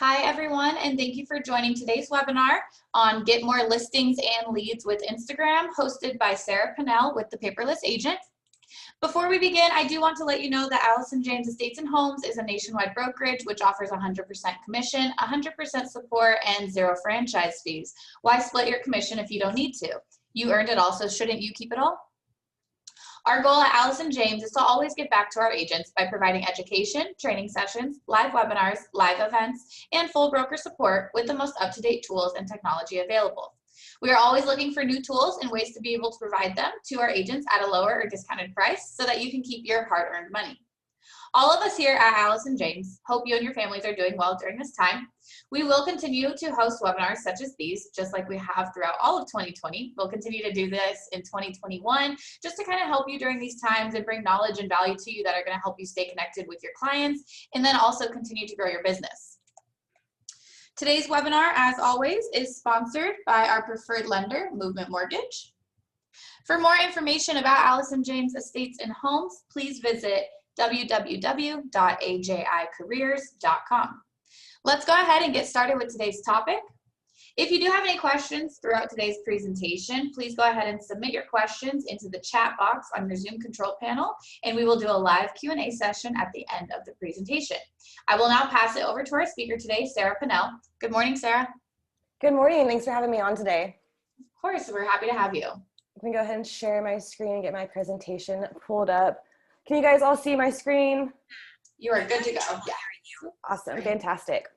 Hi everyone, and thank you for joining today's webinar on Get More Listings and Leads with Instagram, hosted by Sarah Pinnell with the Paperless Agent. Before we begin, I do want to let you know that Allison James Estates and Homes is a nationwide brokerage which offers 100% commission, 100% support, and 0 franchise fees. Why split your commission if you don't need to? You earned it all, so shouldn't you keep it all? Our goal at Allison James is to always give back to our agents by providing education, training sessions, live webinars, live events, and full broker support with the most up-to-date tools and technology available. We are always looking for new tools and ways to be able to provide them to our agents at a lower or discounted price so that you can keep your hard-earned money. All of us here at Allison James hope you and your families are doing well during this time. We will continue to host webinars such as these, just like we have throughout all of 2020. We'll continue to do this in 2021, just to kind of help you during these times and bring knowledge and value to you that are going to help you stay connected with your clients and then also continue to grow your business. Today's webinar, as always, is sponsored by our preferred lender, Movement Mortgage. For more information about Allison James Estates and Homes, please visit www.ajicareers.com. Let's go ahead and get started with today's topic. If you do have any questions throughout today's presentation, please go ahead and submit your questions into the chat box on your Zoom control panel, and we will do a live Q&A session at the end of the presentation. I will now pass it over to our speaker today, Sarah Pinnell. Good morning, Sarah. Good morning. Thanks for having me on today. Of course, we're happy to have you. I'm going to go ahead and share my screen and get my presentation pulled up. Can you guys all see my screen? You are good to go. Yeah. Awesome. Fantastic.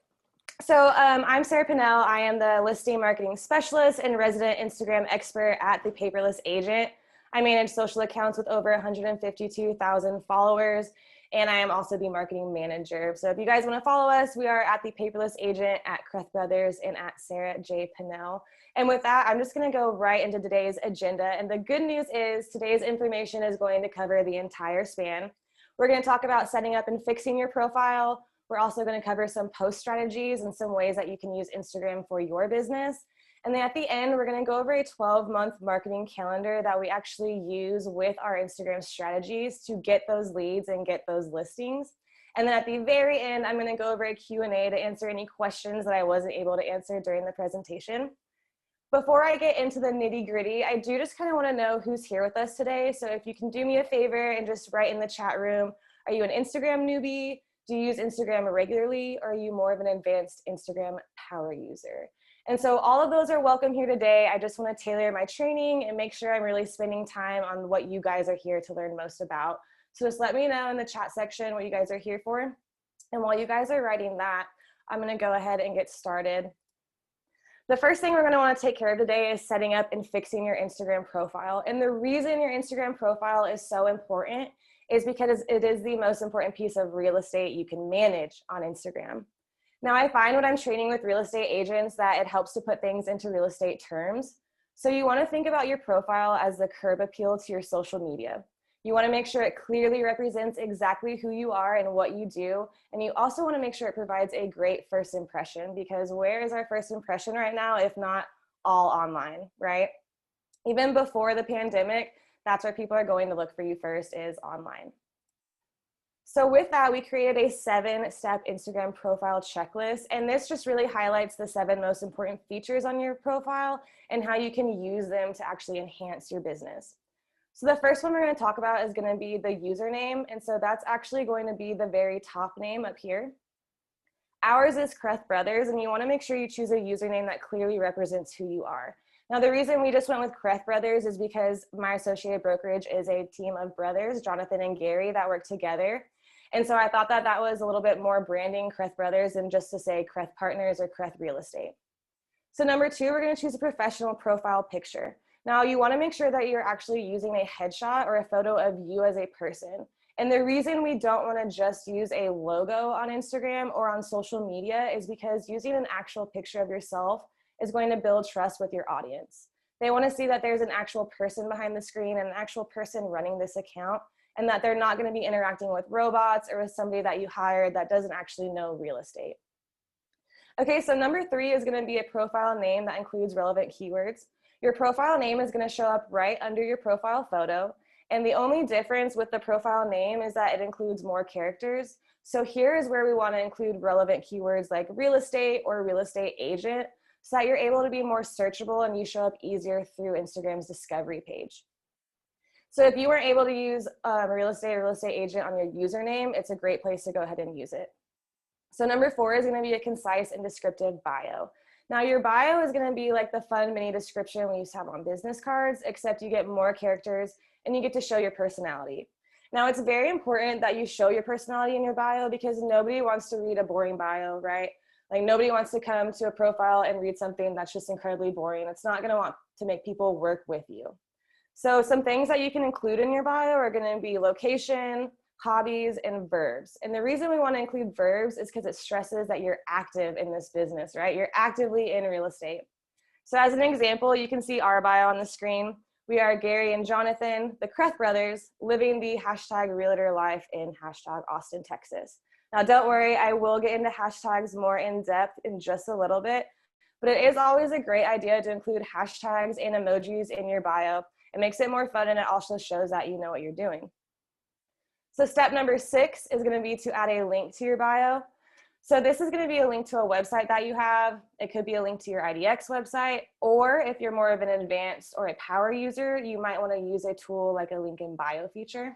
So I'm Sarah Pinnell. I am the listing marketing specialist and resident Instagram expert at the Paperless Agent. I manage social accounts with over 152,000 followers, and I am also the marketing manager. So if you guys want to follow us, we are at the Paperless Agent, at Kreth Brothers, and at Sarah J. Pinnell. And with that, I'm just going to go right into today's agenda. And the good news is today's information is going to cover the entire span. We're going to talk about setting up and fixing your profile. We're also going to cover some post strategies and some ways that you can use Instagram for your business. And then at the end, we're going to go over a 12-month marketing calendar that we actually use with our Instagram strategies to get those leads and get those listings. And then at the very end, I'm going to go over a Q&A to answer any questions that I wasn't able to answer during the presentation. Before I get into the nitty-gritty, I do just kind of want to know who's here with us today. So if you can do me a favor and just write in the chat room, are you an Instagram newbie? Do you use Instagram regularly? Or are you more of an advanced Instagram power user? And so all of those are welcome here today. I just want to tailor my training and make sure I'm really spending time on what you guys are here to learn most about. So just let me know in the chat section what you guys are here for. And while you guys are writing that, I'm going to go ahead and get started. The first thing we're going to want to take care of today is setting up and fixing your Instagram profile. And the reason your Instagram profile is so important is because it is the most important piece of real estate you can manage on Instagram. Now, I find when I'm training with real estate agents that it helps to put things into real estate terms. So you want to think about your profile as the curb appeal to your social media. You want to make sure it clearly represents exactly who you are and what you do. And you also want to make sure it provides a great first impression, because where is our first impression right now, if not all online, right? Even before the pandemic, that's where people are going to look for you first, is online. So with that, we created a 7-step Instagram profile checklist. And this just really highlights the 7 most important features on your profile and how you can use them to actually enhance your business. So the first one we're going to talk about is going to be the username. And so that's actually going to be the very top name up here. Ours is Kreth Brothers, and you want to make sure you choose a username that clearly represents who you are. Now, the reason we just went with Kreth Brothers is because my associated brokerage is a team of brothers, Jonathan and Gary, that work together. And so I thought that that was a little bit more branding, Kreth Brothers, than just to say Kreth Partners or Kreth Real Estate. So number 2, we're going to choose a professional profile picture. Now, you want to make sure that you're actually using a headshot or a photo of you as a person. And the reason we don't want to just use a logo on Instagram or on social media is because using an actual picture of yourself is going to build trust with your audience. They want to see that there's an actual person behind the screen and an actual person running this account, and that they're not going to be interacting with robots or with somebody that you hired that doesn't actually know real estate. Okay, so number 3 is going to be a profile name that includes relevant keywords. Your profile name is going to show up right under your profile photo. And the only difference with the profile name is that it includes more characters. So here is where we want to include relevant keywords like real estate or real estate agent, so that you're able to be more searchable and you show up easier through Instagram's discovery page. So if you weren't able to use real estate or real estate agent on your username, it's a great place to go ahead and use it. So number 4 is going to be a concise and descriptive bio. Now your bio is going to be like the fun mini description we used to have on business cards, except you get more characters and you get to show your personality. Now it's very important that you show your personality in your bio, because nobody wants to read a boring bio, right? Like nobody wants to come to a profile and read something that's just incredibly boring. It's not going to want to make people work with you. So some things that you can include in your bio are going to be location, hobbies, and verbs. And the reason we want to include verbs is because it stresses that you're active in this business, right? You're actively in real estate. So as an example, you can see our bio on the screen. We are Gary and Jonathan, the Kreth brothers, living the hashtag realtor life in hashtag Austin, Texas. Now don't worry, I will get into hashtags more in depth in just a little bit, but it is always a great idea to include hashtags and emojis in your bio. It makes it more fun, and it also shows that you know what you're doing. So step number 6 is going to be to add a link to your bio. So this is going to be a link to a website that you have. It could be a link to your IDX website, or if you're more of an advanced or a power user, you might want to use a tool like a link in bio feature.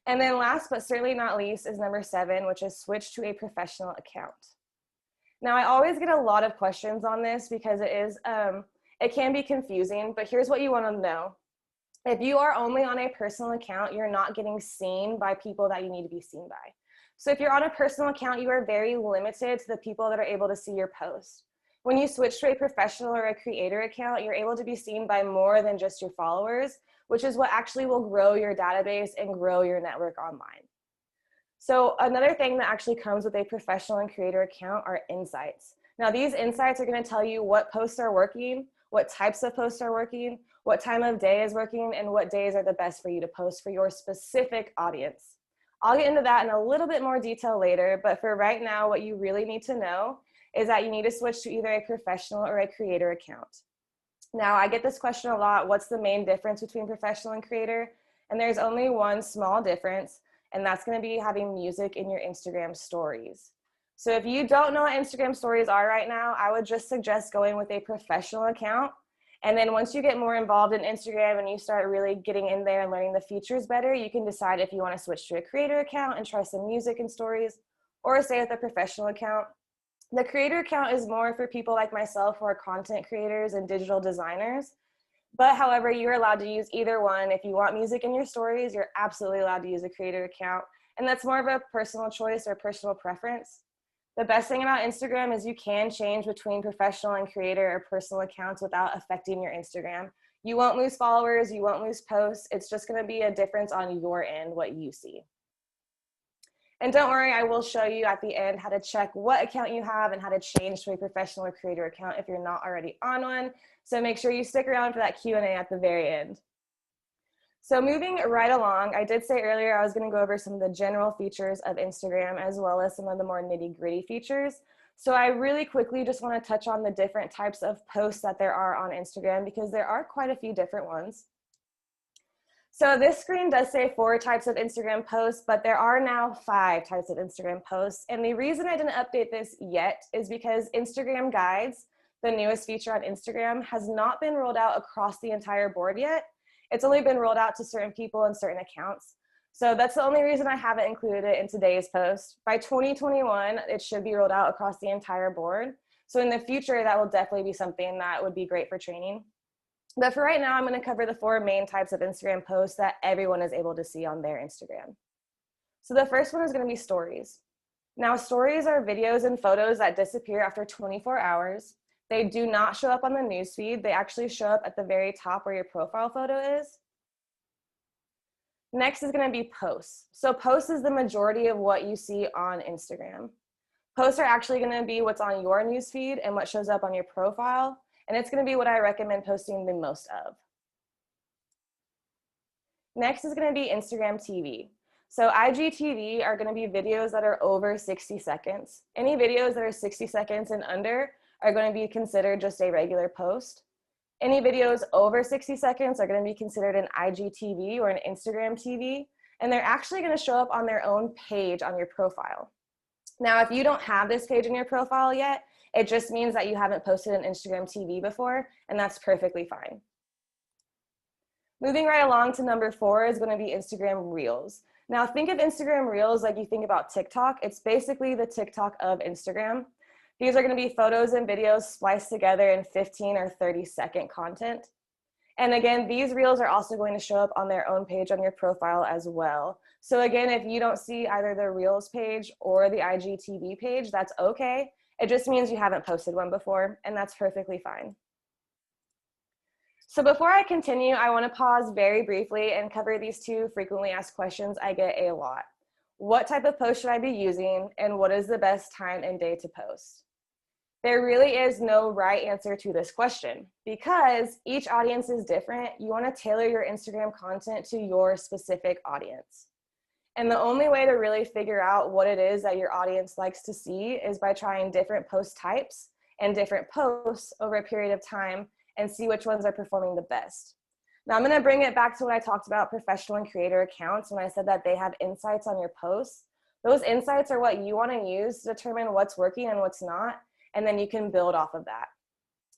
And then last but certainly not least is number 7, which is switch to a professional account. Now I always get a lot of questions on this because it can be confusing, but here's what you want to know. If you are only on a personal account, you're not getting seen by people that you need to be seen by. So if you're on a personal account, you are very limited to the people that are able to see your post. When you switch to a professional or a creator account, you're able to be seen by more than just your followers, which is what actually will grow your database and grow your network online. So another thing that actually comes with a professional and creator account are insights. Now these insights are going to tell you what posts are working, what types of posts are working, what time of day is working, and what days are the best for you to post for your specific audience. I'll get into that in a little bit more detail later, but for right now, what you really need to know is that you need to switch to either a professional or a creator account. Now, I get this question a lot: what's the main difference between professional and creator? And there's only one small difference, and that's going to be having music in your Instagram stories. So if you don't know what Instagram stories are right now, I would just suggest going with a professional account. And then once you get more involved in Instagram and you start really getting in there and learning the features better, you can decide if you want to switch to a creator account and try some music and stories, or stay with a professional account. The creator account is more for people like myself who are content creators and digital designers. But however, you're allowed to use either one. If you want music in your stories, you're absolutely allowed to use a creator account. And that's more of a personal choice or personal preference. The best thing about Instagram is you can change between professional and creator or personal accounts without affecting your Instagram. You won't lose followers, you won't lose posts. It's just going to be a difference on your end, what you see. And don't worry, I will show you at the end how to check what account you have and how to change to a professional or creator account if you're not already on one. So make sure you stick around for that Q&A at the very end. So moving right along, I did say earlier I was going to go over some of the general features of Instagram as well as some of the more nitty-gritty features. So I really quickly just want to touch on the different types of posts that there are on Instagram, because there are quite a few different ones. So this screen does say 4 types of Instagram posts, but there are now 5 types of Instagram posts. And the reason I didn't update this yet is because Instagram Guides, the newest feature on Instagram, has not been rolled out across the entire board yet. It's only been rolled out to certain people and certain accounts. So that's the only reason I haven't included it in today's post. By 2021, it should be rolled out across the entire board. So in the future, that will definitely be something that would be great for training. But for right now, I'm going to cover the 4 main types of Instagram posts that everyone is able to see on their Instagram. So the first one is going to be stories. Now, stories are videos and photos that disappear after 24 hours. They do not show up on the newsfeed. They actually show up at the very top where your profile photo is. Next is going to be posts. So posts is the majority of what you see on Instagram. Posts are actually going to be what's on your newsfeed and what shows up on your profile. And it's going to be what I recommend posting the most of. Next is going to be Instagram TV. So IGTV are going to be videos that are over 60 seconds. Any videos that are 60 seconds and under are going to be considered just a regular post. Any videos over 60 seconds are going to be considered an IGTV or an Instagram TV. and they're actually going to show up on their own page on your profile. Now, if you don't have this page in your profile yet, it just means that you haven't posted an Instagram TV before, and that's perfectly fine. Moving right along to number 4 is going to be Instagram Reels. Now, think of Instagram Reels like you think about TikTok. It's basically the TikTok of Instagram. These are going to be photos and videos spliced together in 15 or 30-second content. And again, these Reels are also going to show up on their own page on your profile as well. So again, if you don't see either the Reels page or the IGTV page, that's okay. It just means you haven't posted one before, and that's perfectly fine. So before I continue, I want to pause very briefly and cover these 2 frequently asked questions I get a lot. What type of post should I be using, and what is the best time and day to post? There really is no right answer to this question because each audience is different. You want to tailor your Instagram content to your specific audience. And the only way to really figure out what it is that your audience likes to see is by trying different post types and different posts over a period of time and see which ones are performing the best. Now I'm going to bring it back to what I talked about professional and creator accounts when I said that they have insights on your posts. Those insights are what you want to use to determine what's working and what's not, and then you can build off of that.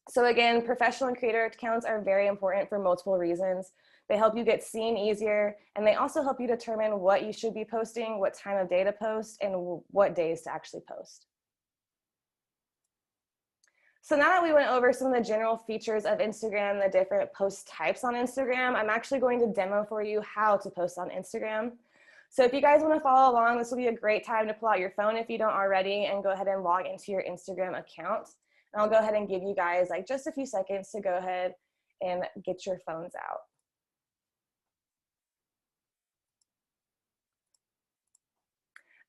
So again, professional and creator accounts are very important for multiple reasons. They help you get seen easier, and they also help you determine what you should be posting, what time of day to post, and what days to actually post. So now that we went over some of the general features of Instagram, the different post types on Instagram, I'm actually going to demo for you how to post on Instagram. So if you guys want to follow along, this will be a great time to pull out your phone if you don't already and go ahead and log into your Instagram account. And I'll go ahead and give you guys like just a few seconds to go ahead and get your phones out.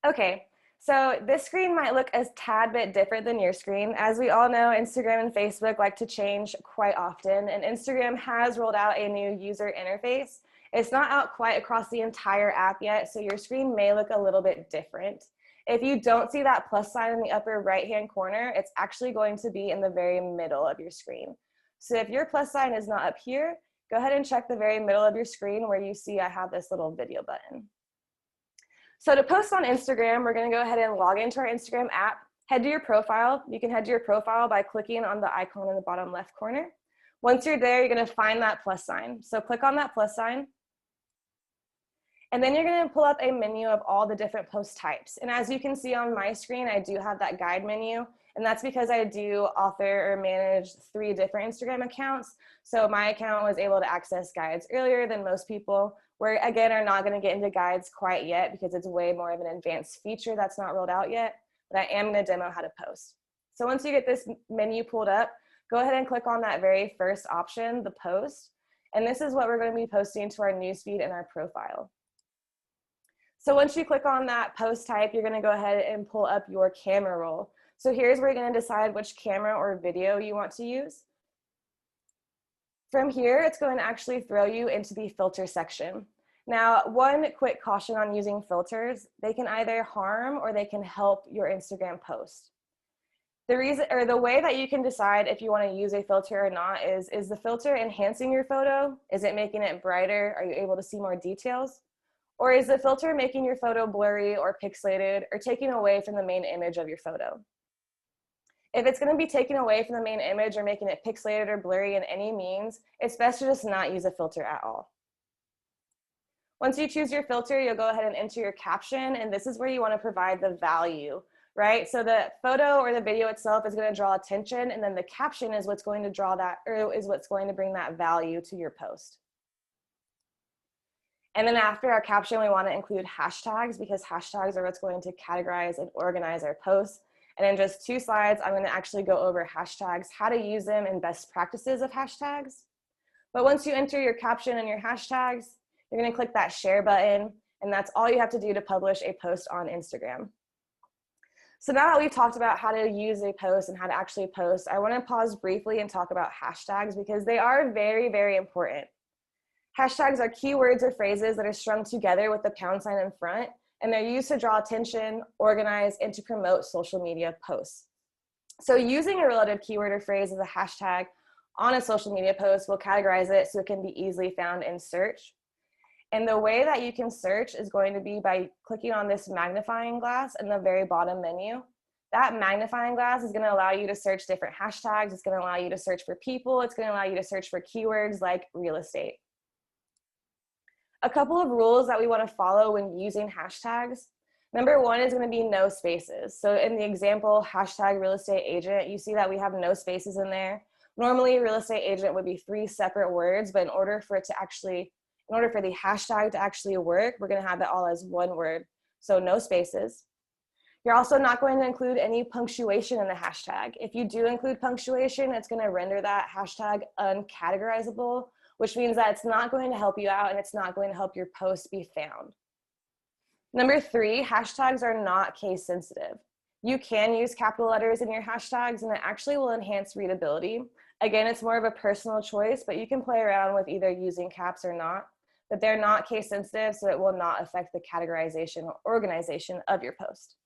Okay, so this screen might look a tad bit different than your screen. As we all know, Instagram and Facebook like to change quite often, and Instagram has rolled out a new user interface. It's not out quite across the entire app yet, so your screen may look a little bit different. If you don't see that plus sign in the upper right-hand corner, it's actually going to be in the very middle of your screen. So if your plus sign is not up here, go ahead and check the very middle of your screen where you see I have this little video button. So to post on Instagram, we're going to go ahead and log into our Instagram app, head to your profile. You can head to your profile by clicking on the icon in the bottom left corner. Once you're there, you're going to find that plus sign. So click on that plus sign. And then you're going to pull up a menu of all the different post types. And as you can see on my screen, I do have that guide menu. And that's because I do author or manage 3 different Instagram accounts. So my account was able to access guides earlier than most people. We, again, are not going to get into guides quite yet because it's way more of an advanced feature that's not rolled out yet. But I am going to demo how to post. So once you get this menu pulled up, go ahead and click on that very first option, the post. And this is what we're going to be posting to our newsfeed and our profile. So once you click on that post type, you're going to go ahead and pull up your camera roll. So here's where you're going to decide which camera or video you want to use. From here, it's going to actually throw you into the filter section. Now, one quick caution on using filters, they can either harm or they can help your Instagram post. The reason, or the way that you can decide if you want to use a filter or not is the filter enhancing your photo? Is it making it brighter? Are you able to see more details? Or is the filter making your photo blurry or pixelated or taking away from the main image of your photo? If it's going to be taken away from the main image or making it pixelated or blurry in any means, it's best to just not use a filter at all. Once you choose your filter, you'll go ahead and enter your caption, and this is where you want to provide the value, right? So the photo or the video itself is going to draw attention, and then the caption is what's going to draw that, or is what's going to bring that value to your post. And then after our caption, we want to include hashtags because hashtags are what's going to categorize and organize our posts. And in just 2 slides, I'm going to actually go over hashtags, how to use them, and best practices of hashtags. But once you enter your caption and your hashtags, you're going to click that share button, and that's all you have to do to publish a post on Instagram. So now that we've talked about how to use a post and how to actually post, I want to pause briefly and talk about hashtags because they are very, very important. Hashtags are keywords or phrases that are strung together with the pound sign in front, and they're used to draw attention, organize, and to promote social media posts. So using a relative keyword or phrase as a hashtag on a social media post will categorize it so it can be easily found in search. And the way that you can search is going to be by clicking on this magnifying glass in the very bottom menu. That magnifying glass is going to allow you to search different hashtags. It's going to allow you to search for people. It's going to allow you to search for keywords like real estate. A couple of rules that we want to follow when using hashtags. Number one is going to be no spaces. So in the example, hashtag real estate agent, you see that we have no spaces in there. Normally, real estate agent would be 3 separate words, but in order for the hashtag to actually work, we're going to have it all as one word. So no spaces. You're also not going to include any punctuation in the hashtag. If you do include punctuation, it's going to render that hashtag uncategorizable, which means that it's not going to help you out and it's not going to help your post be found. Number 3, hashtags are not case sensitive. You can use capital letters in your hashtags and it actually will enhance readability. Again, it's more of a personal choice, but you can play around with either using caps or not, but they're not case sensitive, so it will not affect the categorization or organization of your post.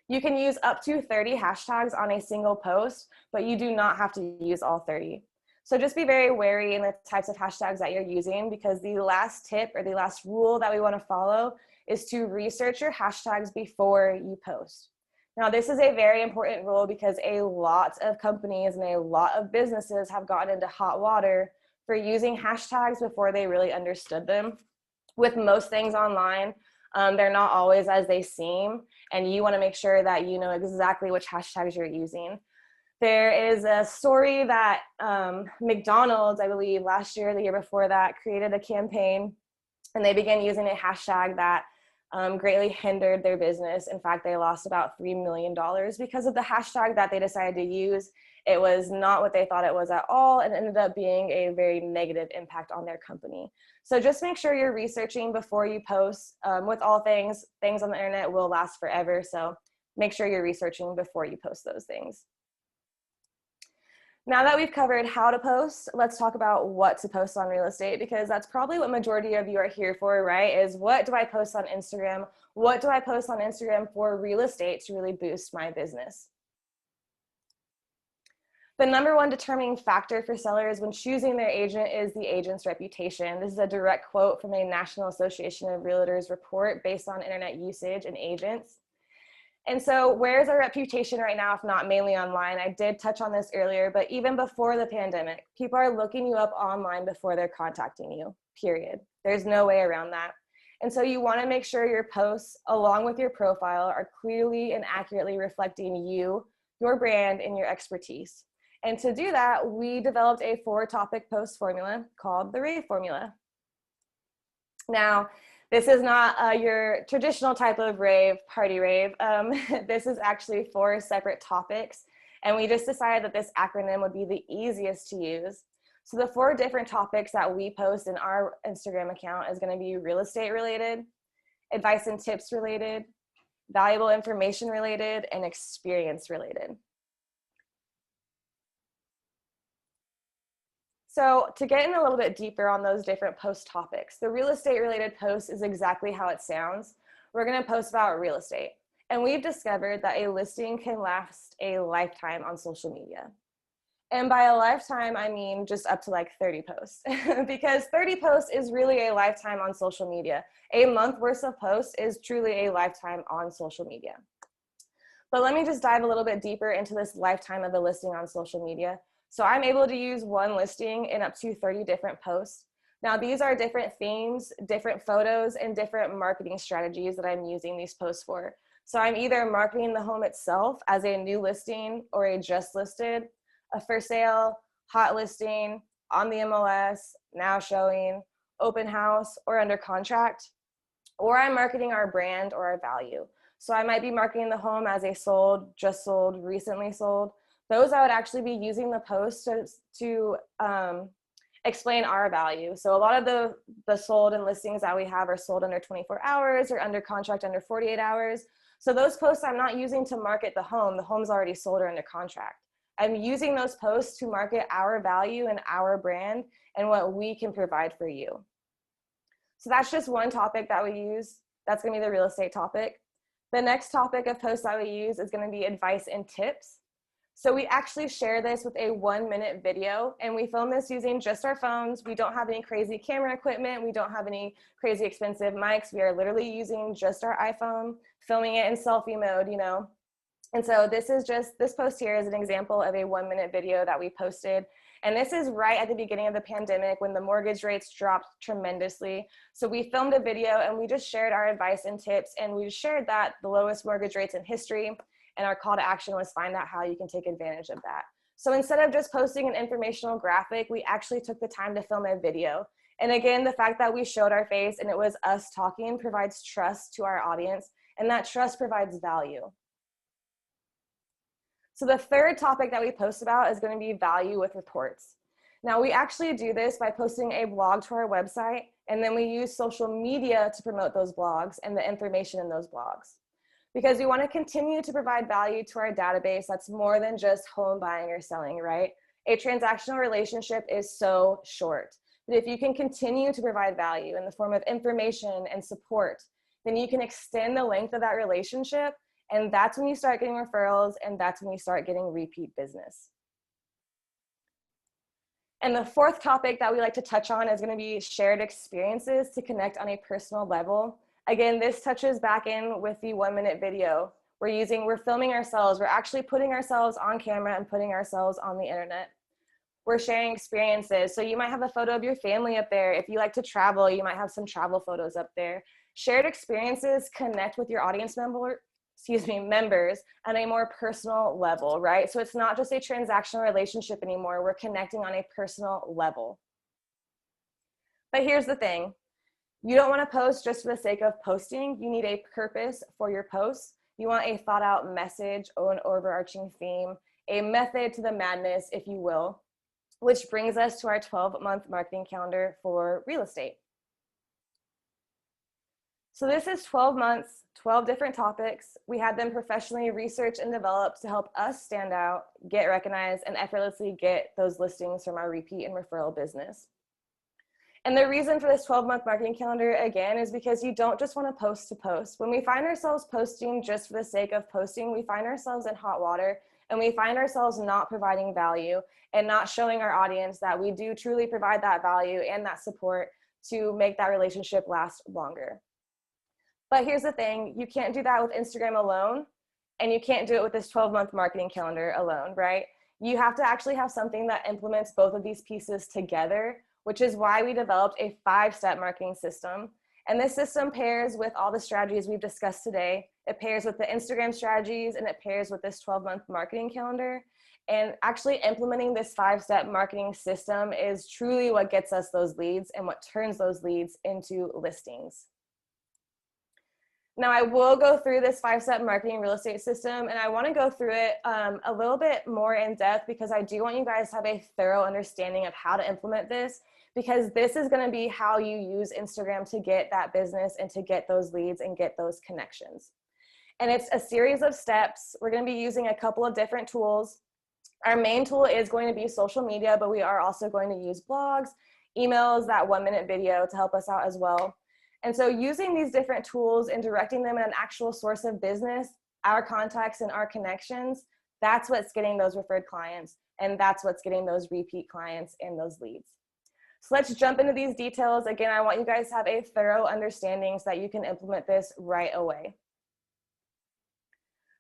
You can use up to 30 hashtags on a single post, but you do not have to use all 30. So just be very wary in the types of hashtags that you're using, because the last tip or the last rule that we want to follow is to research your hashtags before you post. Now, this is a very important rule because a lot of companies and a lot of businesses have gotten into hot water for using hashtags before they really understood them. With most things online, they're not always as they seem, and you want to make sure that you know exactly which hashtags you're using. There is a story that McDonald's, I believe last year, the year before that, created a campaign, and they began using a hashtag that greatly hindered their business. In fact, they lost about $3 million because of the hashtag that they decided to use. It was not what they thought it was at all, and ended up being a very negative impact on their company. So just make sure you're researching before you post. With all things on the internet will last forever, so make sure you're researching before you post those things. Now that we've covered how to post, let's talk about what to post on real estate, because that's probably what majority of you are here for, right? Is what do I post on Instagram? What do I post on Instagram for real estate to really boost my business? The number one determining factor for sellers when choosing their agent is the agent's reputation. This is a direct quote from a National Association of Realtors report based on internet usage and agents. And so where's our reputation right now, if not mainly online? I did touch on this earlier, but even before the pandemic, people are looking you up online before they're contacting you, period. There's no way around that. And so you want to make sure your posts, along with your profile, are clearly and accurately reflecting you, your brand, and your expertise. And to do that, we developed a 4-topic post formula called the RAVE formula. Now, this is not your traditional type of rave, party rave. This is actually 4 separate topics. And we just decided that this acronym would be the easiest to use. So the 4 different topics that we post in our Instagram account is going to be real estate related, advice and tips related, valuable information related, and experience related. So to get in a little bit deeper on those different post topics, the real estate related post is exactly how it sounds. We're going to post about real estate. And we've discovered that a listing can last a lifetime on social media. And by a lifetime, I mean just up to like 30 posts, because 30 posts is really a lifetime on social media. A month worth of posts is truly a lifetime on social media. But let me just dive a little bit deeper into this lifetime of a listing on social media. So I'm able to use one listing in up to 30 different posts. Now these are different themes, different photos, and different marketing strategies that I'm using these posts for. So I'm either marketing the home itself as a new listing or a just listed, a for sale, hot listing, on the MLS, now showing, open house, or under contract, or I'm marketing our brand or our value. So I might be marketing the home as a sold, just sold, recently sold. Those I would actually be using the post to explain our value. So a lot of the sold and listings that we have are sold under 24 hours or under contract under 48 hours. So those posts I'm not using to market the home. The home's already sold or under contract. I'm using those posts to market our value and our brand and what we can provide for you. So that's just one topic that we use. That's going to be the real estate topic. The next topic of posts that we use is going to be advice and tips. So we actually share this with a 1-minute video, and we film this using just our phones. We don't have any crazy camera equipment. We don't have any crazy expensive mics. We are literally using just our iPhone, filming it in selfie mode, you know. And so this post here is an example of a 1-minute video that we posted. And this is right at the beginning of the pandemic when the mortgage rates dropped tremendously. So we filmed a video and we just shared our advice and tips, and we shared that the lowest mortgage rates in history, and our call to action was find out how you can take advantage of that. So instead of just posting an informational graphic, we actually took the time to film a video. And again, the fact that we showed our face and it was us talking provides trust to our audience, and that trust provides value. So the third topic that we post about is going to be value with reports. Now we actually do this by posting a blog to our website, and then we use social media to promote those blogs and the information in those blogs. Because we want to continue to provide value to our database that's more than just home buying or selling, right? A transactional relationship is so short. But if you can continue to provide value in the form of information and support, then you can extend the length of that relationship. And that's when you start getting referrals, and that's when you start getting repeat business. And the fourth topic that we like to touch on is going to be shared experiences to connect on a personal level. Again, this touches back in with the 1-minute video. We're filming ourselves. We're actually putting ourselves on camera and putting ourselves on the internet. We're sharing experiences. So you might have a photo of your family up there. If you like to travel, you might have some travel photos up there. Shared experiences connect with your audience members on a more personal level, right? So it's not just a transactional relationship anymore. We're connecting on a personal level. But here's the thing. You don't want to post just for the sake of posting. You need a purpose for your posts. You want a thought out message or an overarching theme, a method to the madness, if you will, which brings us to our 12-month marketing calendar for real estate. So this is 12 months, 12 different topics. We had them professionally researched and developed to help us stand out, get recognized, and effortlessly get those listings from our repeat and referral business. And the reason for this 12-month marketing calendar, again, is because you don't just want to post. When we find ourselves posting just for the sake of posting, we find ourselves in hot water, and we find ourselves not providing value and not showing our audience that we do truly provide that value and that support to make that relationship last longer. But here's the thing, you can't do that with Instagram alone, and you can't do it with this 12-month marketing calendar alone, right? You have to actually have something that implements both of these pieces together, which is why we developed a 5-step marketing system. And this system pairs with all the strategies we've discussed today. It pairs with the Instagram strategies, and it pairs with this 12-month marketing calendar. And actually implementing this 5-step marketing system is truly what gets us those leads and what turns those leads into listings. Now I will go through this 5-step marketing real estate system, and I want to go through it a little bit more in depth because I do want you guys to have a thorough understanding of how to implement this, because this is going to be how you use Instagram to get that business and to get those leads and get those connections. And it's a series of steps. We're going to be using a couple of different tools. Our main tool is going to be social media, but we are also going to use blogs, emails, that 1-minute video to help us out as well. And so using these different tools and directing them in an actual source of business, our contacts and our connections, that's what's getting those referred clients, and that's what's getting those repeat clients and those leads. So let's jump into these details. Again, I want you guys to have a thorough understanding so that you can implement this right away.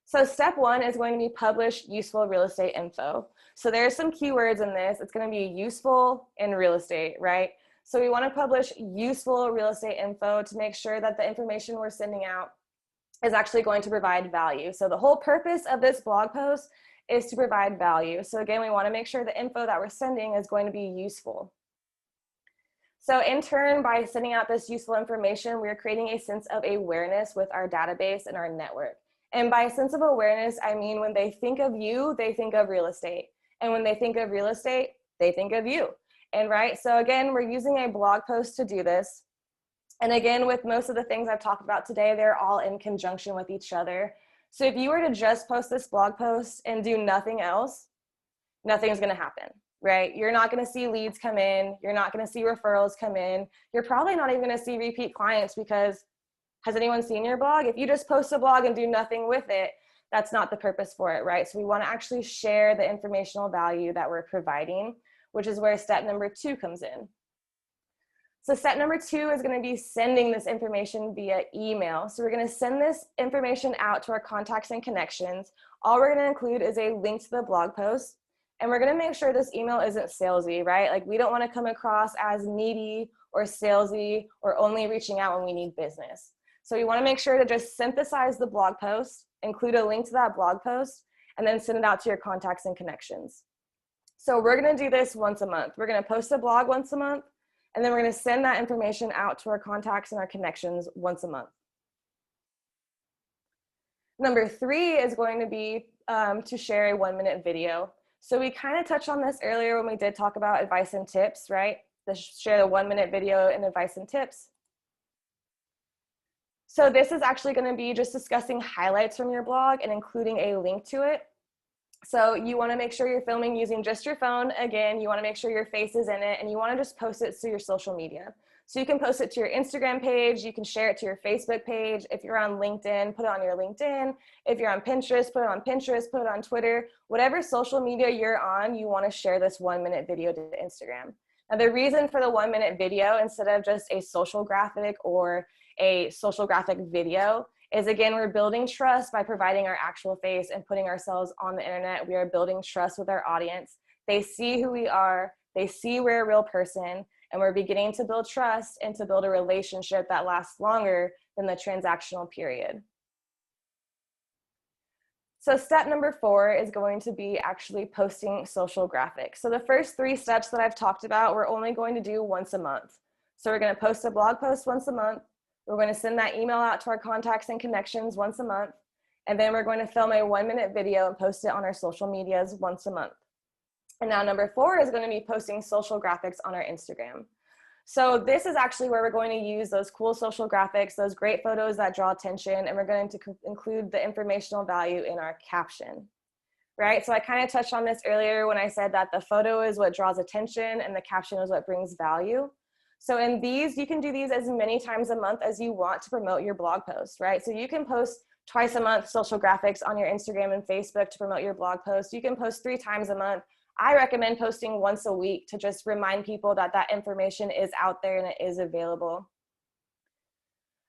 So step 1 is going to be publish useful real estate info. So there's some keywords in this. It's going to be useful and real estate, right? So we want to publish useful real estate info to make sure that the information we're sending out is actually going to provide value. So the whole purpose of this blog post is to provide value. So again, we want to make sure the info that we're sending is going to be useful. So in turn, by sending out this useful information, we're creating a sense of awareness with our database and our network. And by sense of awareness, I mean when they think of you, they think of real estate. And when they think of real estate, they think of you. And right, so again, we're using a blog post to do this. And again, with most of the things I've talked about today, they're all in conjunction with each other. So if you were to just post this blog post and do nothing else, nothing's going to happen, right? You're not going to see leads come in. You're not going to see referrals come in. You're probably not even going to see repeat clients because has anyone seen your blog? If you just post a blog and do nothing with it, That's not the purpose for it, right? So we want to actually share the informational value that we're providing, which is where step number 2 comes in. So step number 2 is going to be sending this information via email. So we're going to send this information out to our contacts and connections. All we're going to include is a link to the blog post. And we're going to make sure this email isn't salesy, right? Like, we don't want to come across as needy or salesy or only reaching out when we need business. So we want to make sure to just synthesize the blog post, include a link to that blog post, and then send it out to your contacts and connections. So we're going to do this once a month. We're going to post a blog once a month, and then we're going to send that information out to our contacts and our connections once a month. Number 3 is going to be to share a 1-minute video. So we kind of touched on this earlier when we did talk about advice and tips, right? To share the 1-minute video and advice and tips. So this is actually going to be just discussing highlights from your blog and including a link to it. So you want to make sure you're filming using just your phone. Again, you want to make sure your face is in it, and you want to just post it to your social media. So you can post it to your Instagram page, you can share it to your Facebook page. If you're on LinkedIn, put it on your LinkedIn. If you're on Pinterest, put it on Pinterest, put it on Twitter. Whatever social media you're on, you want to share this 1-minute video to Instagram. Now, the reason for the 1-minute video instead of just a social graphic or a social graphic video is, again, we're building trust by providing our actual face and putting ourselves on the internet. We are building trust with our audience. They see who we are, they see we're a real person, and we're beginning to build trust and to build a relationship that lasts longer than the transactional period. So step number 4 is going to be actually posting social graphics. So the first 3 steps that I've talked about, we're only going to do once a month. So we're going to post a blog post once a month. We're going to send that email out to our contacts and connections once a month. And then we're going to film a 1-minute video and post it on our social medias once a month. And now number 4 is going to be posting social graphics on our Instagram. So this is actually where we're going to use those cool social graphics, those great photos that draw attention, and we're going to include the informational value in our caption, right? So I kind of touched on this earlier when I said that the photo is what draws attention and the caption is what brings value. So in these, you can do these as many times a month as you want to promote your blog post, right? So you can post twice a month social graphics on your Instagram and Facebook to promote your blog post. You can post 3 times a month. I recommend posting once a week to just remind people that that information is out there and it is available.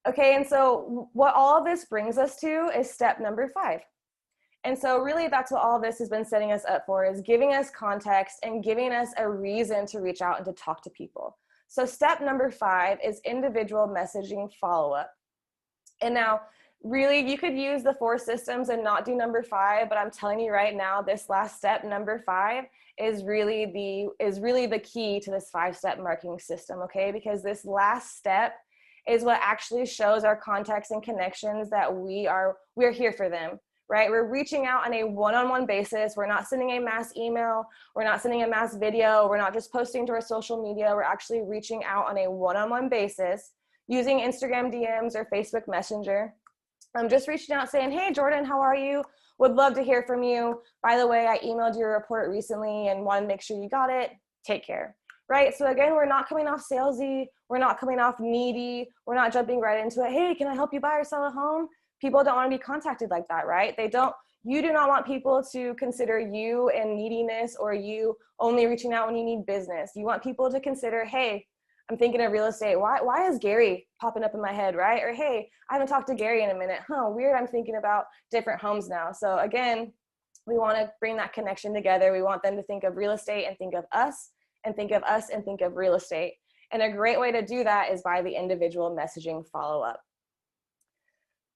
Okay, and so what all of this brings us to is step number 5. And so really that's what all of this has been setting us up for, is giving us context and giving us a reason to reach out and to talk to people. So step number 5 is individual messaging follow-up. And now, really, you could use the 4 systems and not do number 5, but I'm telling you right now, this last step, number 5, is really the key to this 5-step marketing system, okay? Because this last step is what actually shows our contacts and connections that we're here for them, right? We're reaching out on a one-on-one basis. We're not sending a mass email. We're not sending a mass video. We're not just posting to our social media. We're actually reaching out on a one-on-one basis using Instagram DMs or Facebook Messenger. I'm just reaching out saying, hey, Jordan, how are you? Would love to hear from you. By the way, I emailed your report recently and wanted to make sure you got it. Take care, right? So again, we're not coming off salesy. We're not coming off needy. We're not jumping right into it. Hey, can I help you buy or sell a home? People don't want to be contacted like that, right? You do not want people to consider you in neediness or you only reaching out when you need business. You want people to consider, hey, I'm thinking of real estate. Why is Gary popping up in my head, right? Or, hey, I haven't talked to Gary in a minute. Weird, I'm thinking about different homes now. So again, we want to bring that connection together. We want them to think of real estate and think of us, and think of us and think of real estate. And a great way to do that is by the individual messaging follow-up.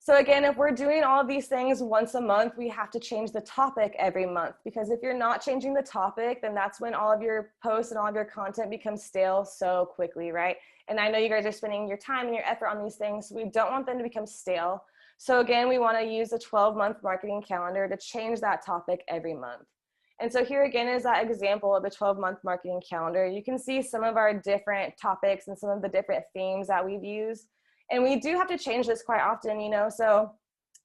So again, if we're doing all of these things once a month, we have to change the topic every month, because if you're not changing the topic, then that's when all of your posts and all of your content becomes stale so quickly, right? And I know you guys are spending your time and your effort on these things, so we don't want them to become stale. So again, we want to use a 12-month marketing calendar to change that topic every month. And so here again is that example of the 12-month marketing calendar. You can see some of our different topics and some of the different themes that we've used. And we do have to change this quite often, so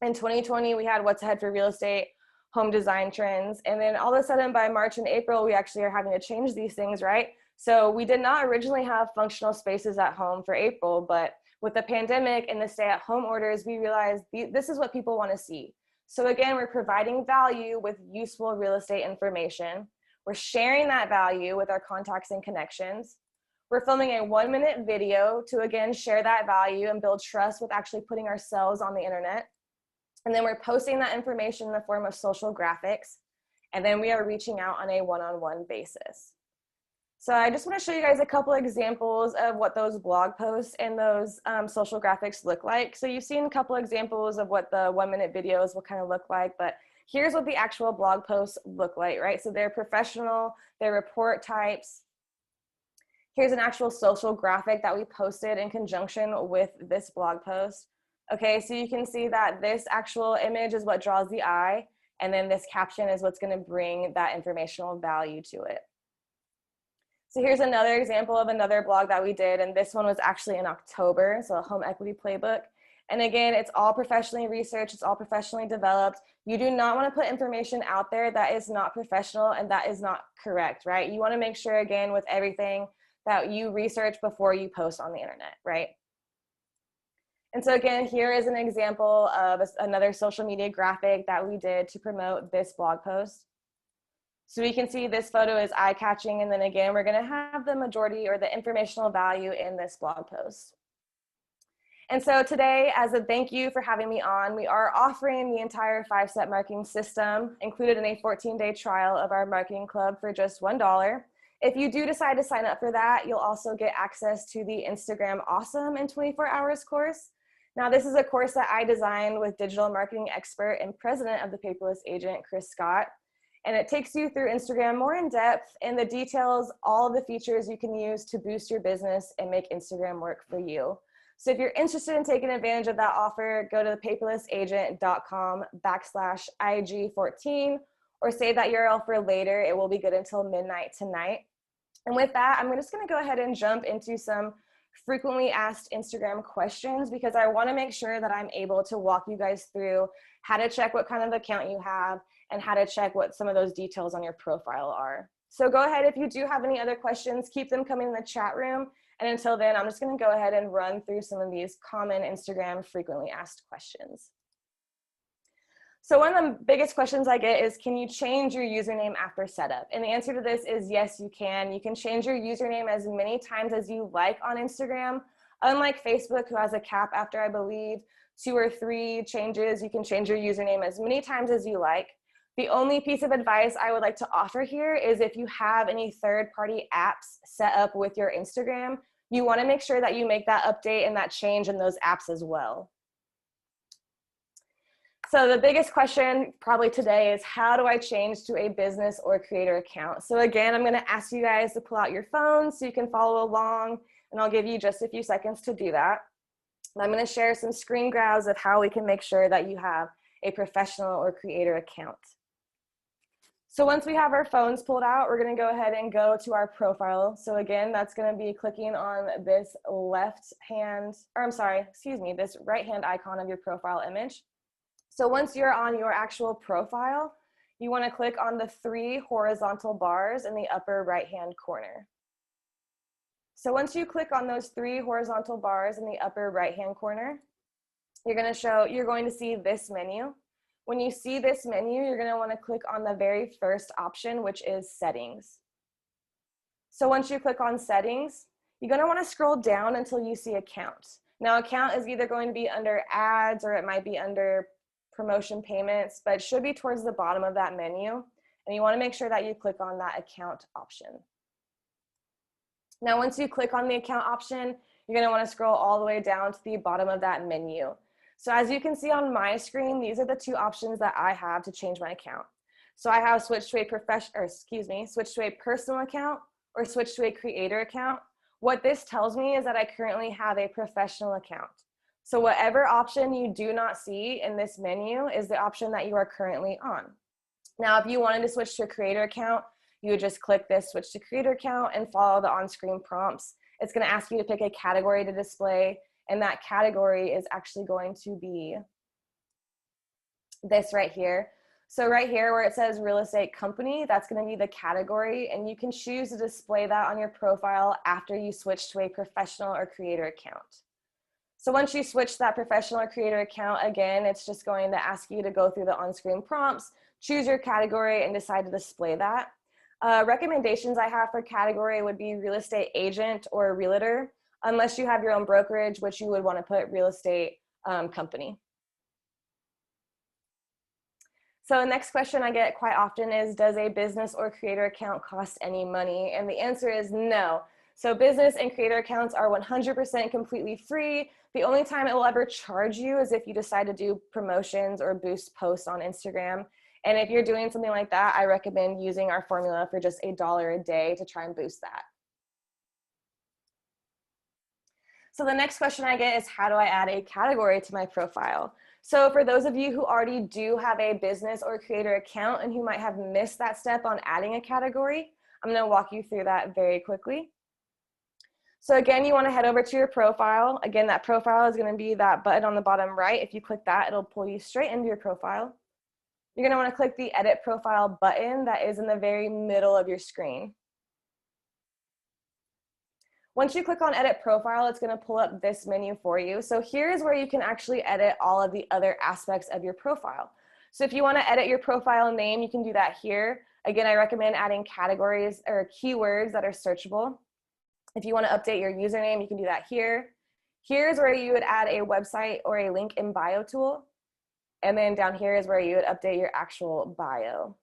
in 2020, we had what's ahead for real estate, home design trends. And then all of a sudden by March and April, we actually are having to change these things, right? So we did not originally have functional spaces at home for April, but with the pandemic and the stay-at-home orders, we realized this is what people want to see. So again, we're providing value with useful real estate information. We're sharing that value with our contacts and connections. We're filming a 1-minute video to again share that value and build trust with actually putting ourselves on the internet. And then we're posting that information in the form of social graphics. And then we are reaching out on a one-on-one basis. So I just want to show you guys a couple examples of what those blog posts and those social graphics look like. So you've seen a couple examples of what the 1-minute videos will kind of look like, but here's what the actual blog posts look like, right? So they're professional, they're report types. Here's an actual social graphic that we posted in conjunction with this blog post. Okay, so you can see that this actual image is what draws the eye, and then this caption is what's going to bring that informational value to it. So here's another example of another blog that we did, and this one was actually in October, so a home equity playbook. And again, it's all professionally researched, it's all professionally developed. You do not want to put information out there that is not professional and that is not correct, right? You want to make sure, again, with everything that you research before you post on the internet, right? And so again, here is an example of another social media graphic that we did to promote this blog post. So we can see this photo is eye-catching, and then again, we're going to have the majority or the informational value in this blog post. And so today, as a thank you for having me on, we are offering the entire 5-step marketing system included in a 14-day trial of our marketing club for just $1. If you do decide to sign up for that, you'll also get access to the Instagram Awesome in 24 Hours course. Now, this is a course that I designed with digital marketing expert and president of the Paperless Agent, Chris Scott. And it takes you through Instagram more in depth and the details, all the features you can use to boost your business and make Instagram work for you. So if you're interested in taking advantage of that offer, go to thepaperlessagent.com/IG14 or save that URL for later. It will be good until midnight tonight. And with that, I'm just going to go ahead and jump into some frequently asked Instagram questions because I want to make sure that I'm able to walk you guys through how to check what kind of account you have and how to check what some of those details on your profile are. So go ahead, if you do have any other questions, keep them coming in the chat room. And until then, I'm just going to go ahead and run through some of these common Instagram frequently asked questions. So one of the biggest questions I get is, can you change your username after setup? And the answer to this is yes, you can. You can change your username as many times as you like on Instagram. Unlike Facebook, who has a cap after, I believe, 2 or 3 changes, you can change your username as many times as you like. The only piece of advice I would like to offer here is if you have any third-party apps set up with your Instagram, you want to make sure that you make that update and that change in those apps as well. So the biggest question probably today is, how do I change to a business or creator account? So again, I'm going to ask you guys to pull out your phones so you can follow along, and I'll give you just a few seconds to do that. And I'm going to share some screen grabs of how we can make sure that you have a professional or creator account. So once we have our phones pulled out, we're going to go ahead and go to our profile. So again, that's going to be clicking on this this right-hand icon of your profile image. So once you're on your actual profile, you want to click on the 3 horizontal bars in the upper right-hand corner. So once you click on those 3 horizontal bars in the upper right-hand corner, you're going to see this menu. When you see this menu, you're going to want to click on the very first option, which is settings. So once you click on settings, you're going to want to scroll down until you see account. Now, account is either going to be under ads or it might be under promotion payments, but it should be towards the bottom of that menu. And you want to make sure that you click on that account option. Now, once you click on the account option, you're going to want to scroll all the way down to the bottom of that menu. So as you can see on my screen, these are the 2 options that I have to change my account. So I have switch to a personal account or switch to a creator account. What this tells me is that I currently have a professional account. So whatever option you do not see in this menu is the option that you are currently on. Now, if you wanted to switch to a creator account, you would just click this switch to creator account and follow the on-screen prompts. It's going to ask you to pick a category to display, and that category is actually going to be this right here. So right here where it says real estate company, that's going to be the category, and you can choose to display that on your profile after you switch to a professional or creator account. So once you switch to that professional or creator account, again, it's just going to ask you to go through the on-screen prompts, choose your category, and decide to display that. Recommendations I have for category would be real estate agent or realtor, unless you have your own brokerage, which you would want to put real estate company. So the next question I get quite often is, does a business or creator account cost any money? And the answer is no. So business and creator accounts are 100% completely free. The only time it will ever charge you is if you decide to do promotions or boost posts on Instagram. And if you're doing something like that, I recommend using our formula for just $1 a day to try and boost that. So the next question I get is, how do I add a category to my profile? So for those of you who already do have a business or creator account and who might have missed that step on adding a category, I'm going to walk you through that very quickly. So again, you want to head over to your profile. Again, that profile is going to be that button on the bottom right. If you click that, it'll pull you straight into your profile. You're going to want to click the edit profile button that is in the very middle of your screen. Once you click on edit profile, it's going to pull up this menu for you. So here's where you can actually edit all of the other aspects of your profile. So if you want to edit your profile name, you can do that here. Again, I recommend adding categories or keywords that are searchable. If you want to update your username, you can do that here. Here's where you would add a website or a link in bio tool. And then down here is where you would update your actual bio.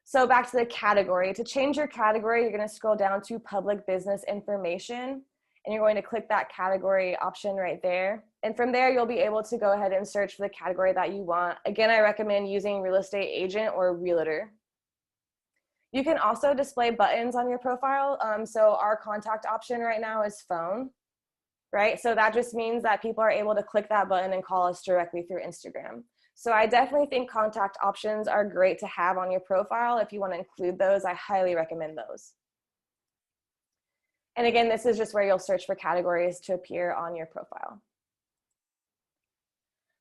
So back to the category. To change your category, you're going to scroll down to public business information, and you're going to click that category option right there. And from there, you'll be able to go ahead and search for the category that you want. Again, I recommend using real estate agent or realtor. You can also display buttons on your profile. So our contact option right now is phone, right? So that just means that people are able to click that button and call us directly through Instagram. So I definitely think contact options are great to have on your profile. If you want to include those, I highly recommend those. And again, this is just where you'll search for categories to appear on your profile.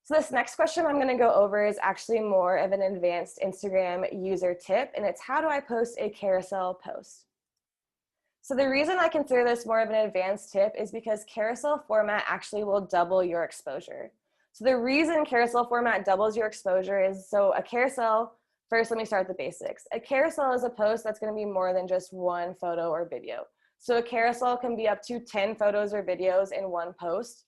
So this next question I'm going to go over is actually more of an advanced Instagram user tip, and it's, how do I post a carousel post? So the reason I consider this more of an advanced tip is because carousel format actually will double your exposure. So the reason carousel format doubles your exposure is, so a carousel, first let me start with the basics. A carousel is a post that's going to be more than just one photo or video. So a carousel can be up to 10 photos or videos in one post.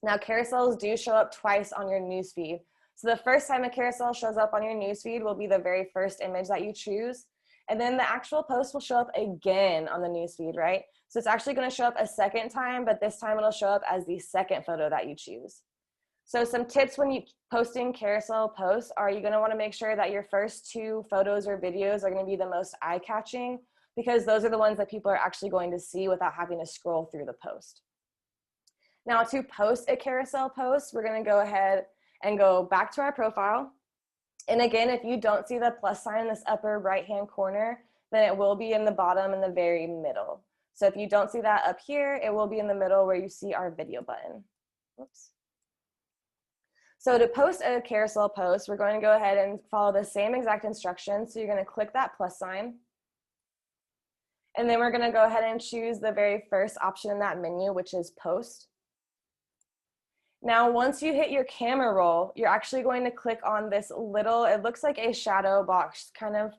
Now carousels do show up twice on your newsfeed. So the first time a carousel shows up on your newsfeed will be the very first image that you choose. And then the actual post will show up again on the newsfeed, right? So it's actually going to show up a second time, but this time it'll show up as the second photo that you choose. So some tips when you posting carousel posts are, you're going to want to make sure that your first 2 photos or videos are going to be the most eye-catching, because those are the ones that people are actually going to see without having to scroll through the post. Now to post a carousel post, we're going to go ahead and go back to our profile. And again, if you don't see the plus sign in this upper right-hand corner, then it will be in the bottom in the very middle. So if you don't see that up here, it will be in the middle where you see our video button. Oops. So to post a carousel post, we're going to go ahead and follow the same exact instructions. So you're going to click that plus sign. And then we're going to go ahead and choose the very first option in that menu, which is post. Now, once you hit your camera roll, you're actually going to click on this little, it looks like a shadow box kind of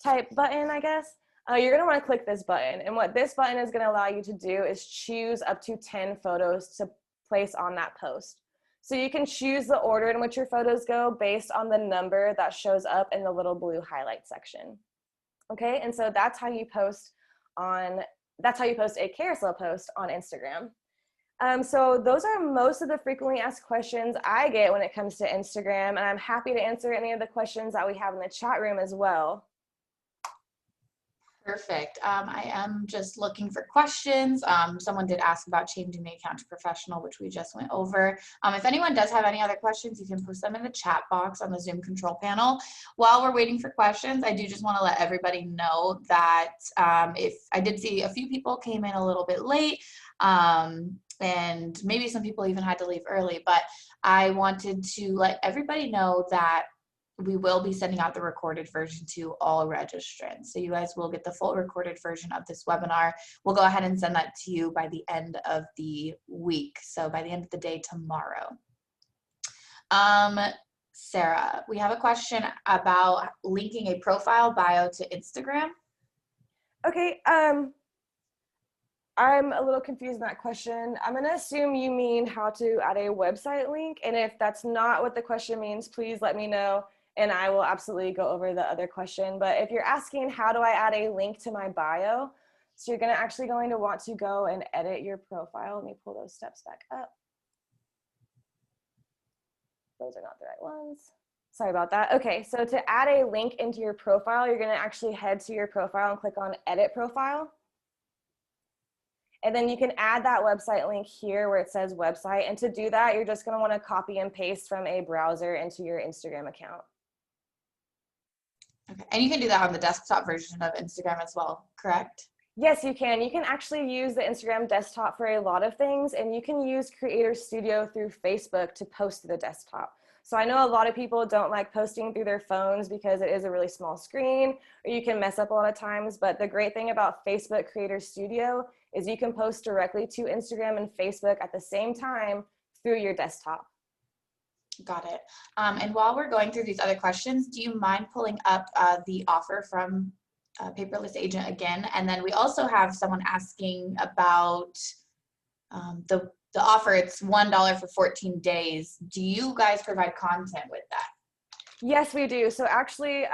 type button, I guess. You're going to want to click this button. And what this button is going to allow you to do is choose up to 10 photos to place on that post. So you can choose the order in which your photos go based on the number that shows up in the little blue highlight section. Okay, and so that's how you post a carousel post on Instagram. So those are most of the frequently asked questions I get when it comes to Instagram, and I'm happy to answer any of the questions that we have in the chat room as well. Perfect. I am just looking for questions. Someone did ask about changing the account to professional, which we just went over. If anyone does have any other questions, you can post them in the chat box on the Zoom control panel. While we're waiting for questions, I do just want to let everybody know that if I did see a few people came in a little bit late, and maybe some people even had to leave early, but I wanted to let everybody know that we will be sending out the recorded version to all registrants. So you guys will get the full recorded version of this webinar. We'll go ahead and send that to you by the end of the week. So by the end of the day tomorrow. Sarah, we have a question about linking a profile bio to Instagram. Okay, I'm a little confused in that question. I'm gonna assume you mean how to add a website link, and if that's not what the question means, please let me know, and I will absolutely go over the other question. But if you're asking how do I add a link to my bio, so you're actually going to want to go and edit your profile. Let me pull those steps back up. Those are not the right ones. Sorry about that. Okay, so to add a link into your profile, you're gonna actually head to your profile and click on Edit Profile. And then you can add that website link here where it says website. And to do that, you're just gonna wanna copy and paste from a browser into your Instagram account. Okay, and you can do that on the desktop version of Instagram as well, correct? Yes, you can. You can actually use the Instagram desktop for a lot of things, and you can use Creator Studio through Facebook to post to the desktop. So I know a lot of people don't like posting through their phones because it is a really small screen, or you can mess up a lot of times, but the great thing about Facebook Creator Studio is you can post directly to Instagram and Facebook at the same time through your desktop. Got it. And while we're going through these other questions, do you mind pulling up the offer from Paperless Agent again? And then we also have someone asking about the offer. It's $1 for 14 days. Do you guys provide content with that? Yes, we do. So actually,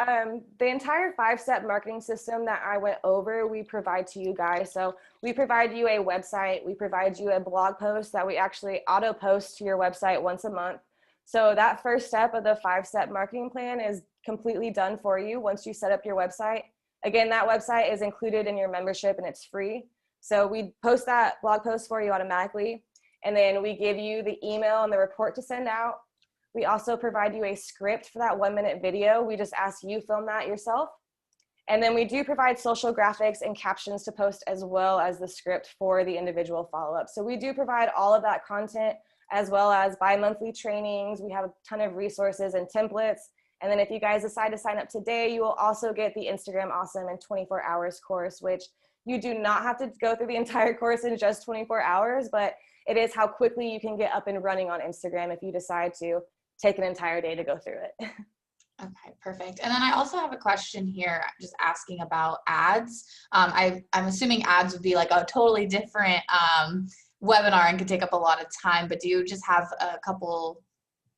the entire 5-step marketing system that I went over, we provide to you guys. So we provide you a website, we provide you a blog post that we actually auto post to your website once a month. So that first step of the 5-step marketing plan is completely done for you once you set up your website. Again, that website is included in your membership and it's free. So we post that blog post for you automatically. And then we give you the email and the report to send out. We also provide you a script for that 1-minute video. We just ask you film that yourself. And then we do provide social graphics and captions to post as well as the script for the individual follow-up. So we do provide all of that content as well as bi-monthly trainings. We have a ton of resources and templates. And then if you guys decide to sign up today, you will also get the Instagram Awesome in 24 Hours course, which you do not have to go through the entire course in just 24 hours, but it is how quickly you can get up and running on Instagram if you decide to take an entire day to go through it. Okay, perfect. And then I also have a question here just asking about ads. I'm assuming ads would be like a totally different webinar and could take up a lot of time, but do you just have a couple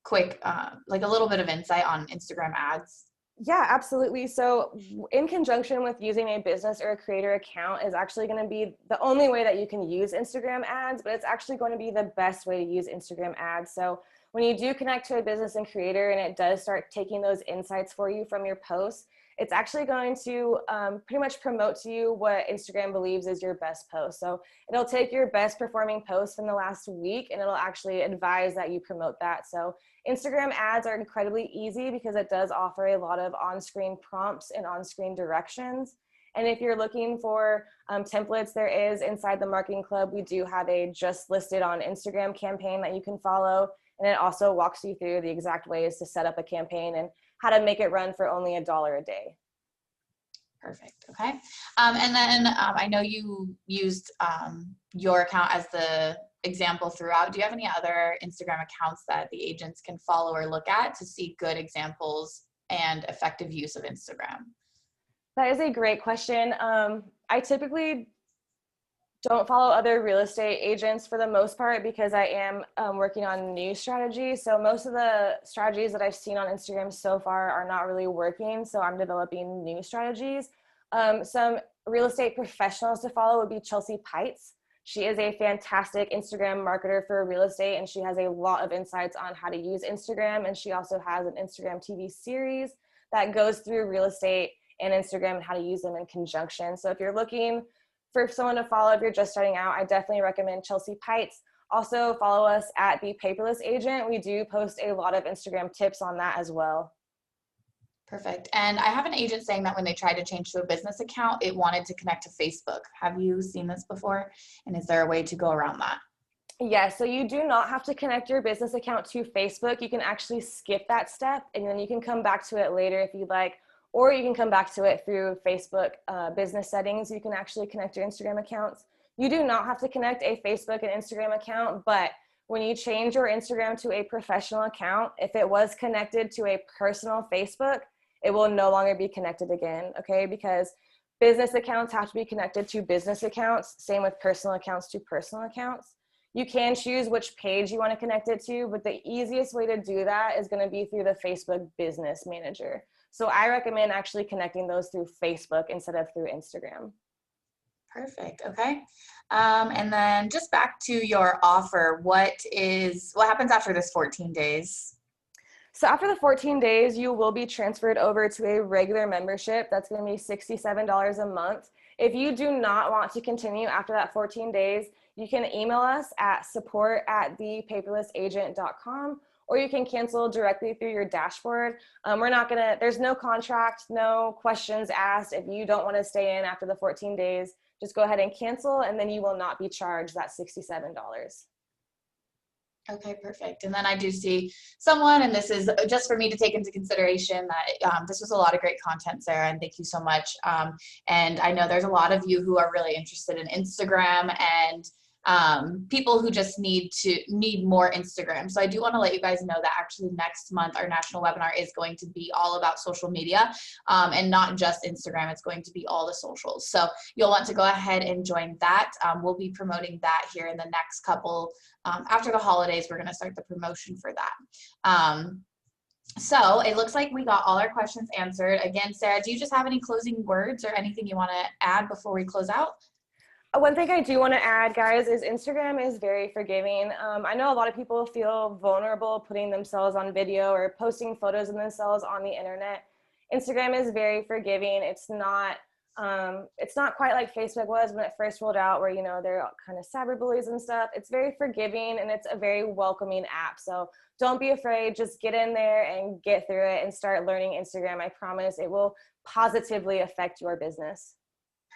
quick, like a little bit of insight on Instagram ads? Yeah, absolutely. So in conjunction with using a business or a creator account is actually going to be the only way that you can use Instagram ads, but it's actually going to be the best way to use Instagram ads. So when you do connect to a business and creator and it does start taking those insights for you from your posts, it's actually going to pretty much promote to you what Instagram believes is your best post. So it'll take your best performing post from the last week and it'll actually advise that you promote that. So Instagram ads are incredibly easy because it does offer a lot of on-screen prompts and on-screen directions. And if you're looking for templates, there is inside the Marketing Club, we do have a just listed on Instagram campaign that you can follow. And it also walks you through the exact ways to set up a campaign and how to make it run for only $1 a day. Perfect. Okay. And then I know you used your account as the example throughout. Do you have any other Instagram accounts that the agents can follow or look at to see good examples and effective use of Instagram? That is a great question. I typically don't follow other real estate agents for the most part because I am working on new strategies. So most of the strategies that I've seen on Instagram so far are not really working. So I'm developing new strategies. Some real estate professionals to follow would be Chelsea Pites. She is a fantastic Instagram marketer for real estate and she has a lot of insights on how to use Instagram. And she also has an Instagram TV series that goes through real estate and Instagram and how to use them in conjunction. So if you're looking for someone to follow, if you're just starting out, I definitely recommend Chelsea Pites. Also follow us at the Paperless Agent. We do post a lot of Instagram tips on that as well. Perfect. And I have an agent saying that when they tried to change to a business account, it wanted to connect to Facebook. Have you seen this before? And is there a way to go around that? Yeah, so you do not have to connect your business account to Facebook. You can actually skip that step and then you can come back to it later if you'd like, or you can come back to it through Facebook business settings. You can actually connect your Instagram accounts. You do not have to connect a Facebook and Instagram account, but when you change your Instagram to a professional account, if it was connected to a personal Facebook, it will no longer be connected again, okay? Because business accounts have to be connected to business accounts, same with personal accounts to personal accounts. You can choose which page you want to connect it to, but the easiest way to do that is going to be through the Facebook Business Manager. So I recommend actually connecting those through Facebook instead of through Instagram. Perfect. Okay. And then just back to your offer, what happens after this 14 days? So after the 14 days, you will be transferred over to a regular membership. That's going to be $67 a month. If you do not want to continue after that 14 days, you can email us at support@thepaperlessagent.com, or you can cancel directly through your dashboard. There's no contract, no questions asked. If you don't want to stay in after the 14 days, just go ahead and cancel, and then you will not be charged that $67. Okay, perfect. And then I do see someone, and this is just for me to take into consideration that this was a lot of great content, Sarah, and thank you so much. And I know there's a lot of you who are really interested in Instagram and people who just need more Instagram. So I do want to let you guys know that actually next month our national webinar is going to be all about social media and not just Instagram. It's going to be all the socials. So you'll want to go ahead and join that. We'll be promoting that here in the next couple, after the holidays, we're going to start the promotion for that. So it looks like we got all our questions answered. Again, Sarah, do you just have any closing words or anything you want to add before we close out? One thing I do want to add, guys, is Instagram is very forgiving. I know a lot of people feel vulnerable putting themselves on video or posting photos of themselves on the internet. Instagram is very forgiving. It's not quite like Facebook was when it first rolled out, where, you know, they're kind of cyberbullies and stuff. It's very forgiving and it's a very welcoming app. So don't be afraid. Just get in there and get through it and start learning Instagram. I promise it will positively affect your business.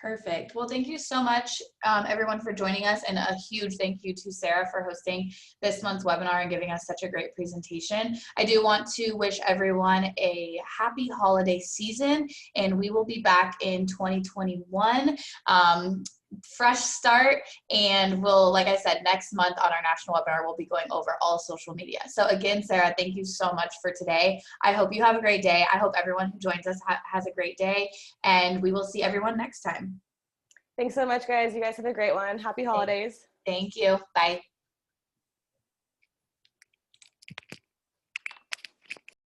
Perfect. Well, thank you so much, everyone, for joining us, and a huge thank you to Sarah for hosting this month's webinar and giving us such a great presentation. I do want to wish everyone a happy holiday season, and we will be back in 2021. Fresh start, and we'll, like I said, next month on our national webinar, we'll be going over all social media. So again, Sarah, thank you so much for today. I hope you have a great day. I hope everyone who joins us has a great day, and we will see everyone next time. Thanks so much, guys. You guys have a great one. Happy holidays. Thank you. Bye.